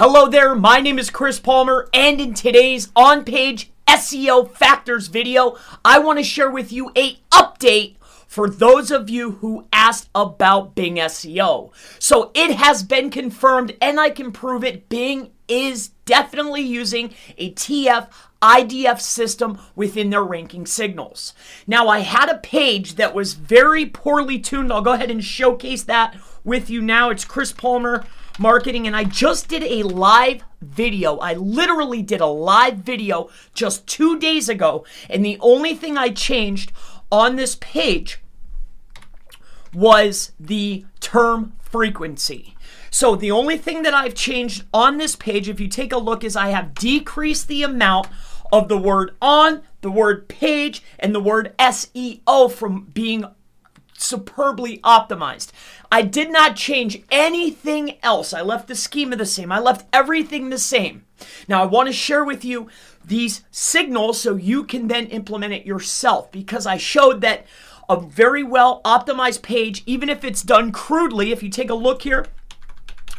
Hello there, my name is Chris Palmer, and in today's on-page SEO Factors video, I want to share with you an update for those of you who asked about Bing SEO. So it has been confirmed, and I can prove it. Bing is definitely using a IDF system within their ranking signals. Now, I had a page that was very poorly tuned. I'll go ahead and showcase that with you now. It's Chris Palmer Marketing, and I just did a live video. I literally did a live video just 2 days ago, and the only thing I changed on this page was the term frequency. So the only thing that I've changed on this page, if you take a look, is I have decreased the amount of the word on, the word page, and the word SEO from being superbly optimized. I did not change anything else. I left the schema the same. I left everything the same. Now I want to share with you these signals so you can then implement it yourself, because I showed that a very well optimized page, even if it's done crudely, if you take a look here,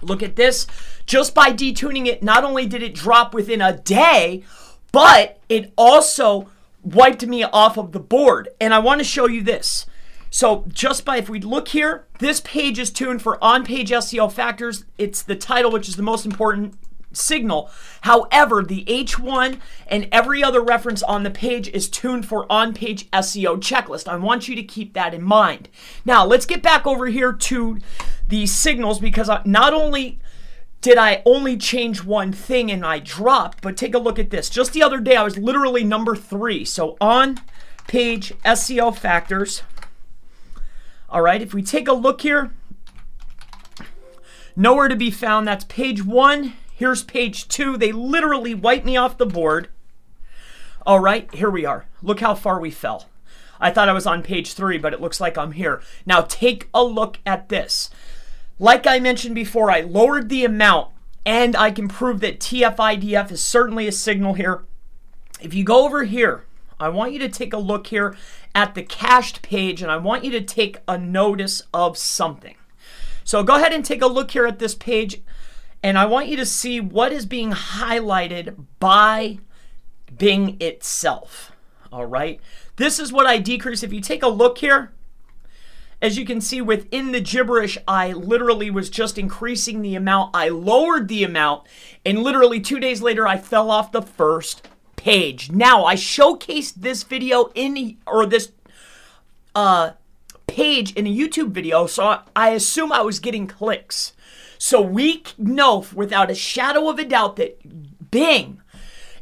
look at this, just by detuning it, not only did it drop within a day, but it also wiped me off of the board. And I want to show you this. So just by, if we look here, this page is tuned for on-page SEO factors. It's the title, which is the most important signal. However, the H1 and every other reference on the page is tuned for on-page SEO checklist. I want you to keep that in mind. Now, let's get back over here to the signals, because not only did I only change one thing and I dropped, but take a look at this. Just the other day, I was literally number 3. So on-page SEO factors. All right, if we take a look here, nowhere to be found. That's page 1. Here's page 2. They literally wiped me off the board. All right, here we are. Look how far we fell. I thought I was on page 3, but it looks like I'm here. Now take a look at this. Like I mentioned before, I lowered the amount, and I can prove that IDF is certainly a signal here. If you go over here, I want you to take a look here at the cached page, and I want you to take a notice of something. So go ahead and take a look here at this page, and I want you to see what is being highlighted by Bing itself. All right, this is what I decreased. If you take a look here, as you can see within the gibberish, I literally was just increasing the amount. I lowered the amount, and literally 2 days later, I fell off the first page. Now, I showcased this video this page in a YouTube video, so I assume I was getting clicks. So we know without a shadow of a doubt that Bing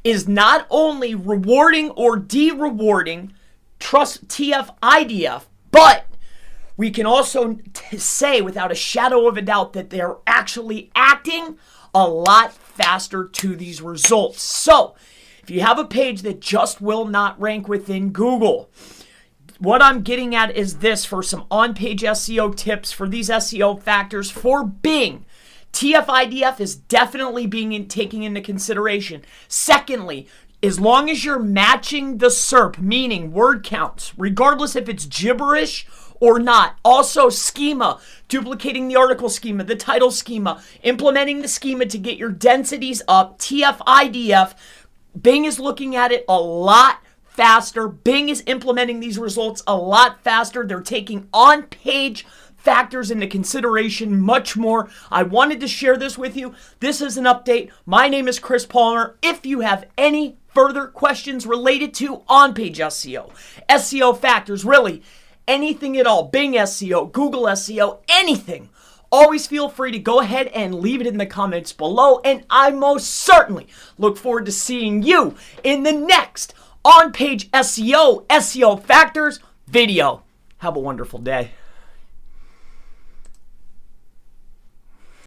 is not only rewarding or de-rewarding trust IDF, but we can also say without a shadow of a doubt that they're actually acting a lot faster to these results. So if you have a page that just will not rank within Google, what I'm getting at is this: for some on-page SEO tips for these SEO factors for Bing, IDF is definitely being taken into consideration. Secondly, as long as you're matching the SERP, meaning word counts, regardless if it's gibberish or not. Also schema, duplicating the article schema, the title schema, implementing the schema to get your densities up. IDF, Bing is looking at it a lot faster. Bing is implementing these results a lot faster. They're taking on-page factors into consideration much more. I wanted to share this with you. This is an update. My name is Chris Palmer. If you have any further questions related to on-page SEO, SEO factors, really anything at all, Bing SEO, Google SEO, anything, always feel free to go ahead and leave it in the comments below, and I most certainly look forward to seeing you in the next on-page SEO Factors video. Have a wonderful day.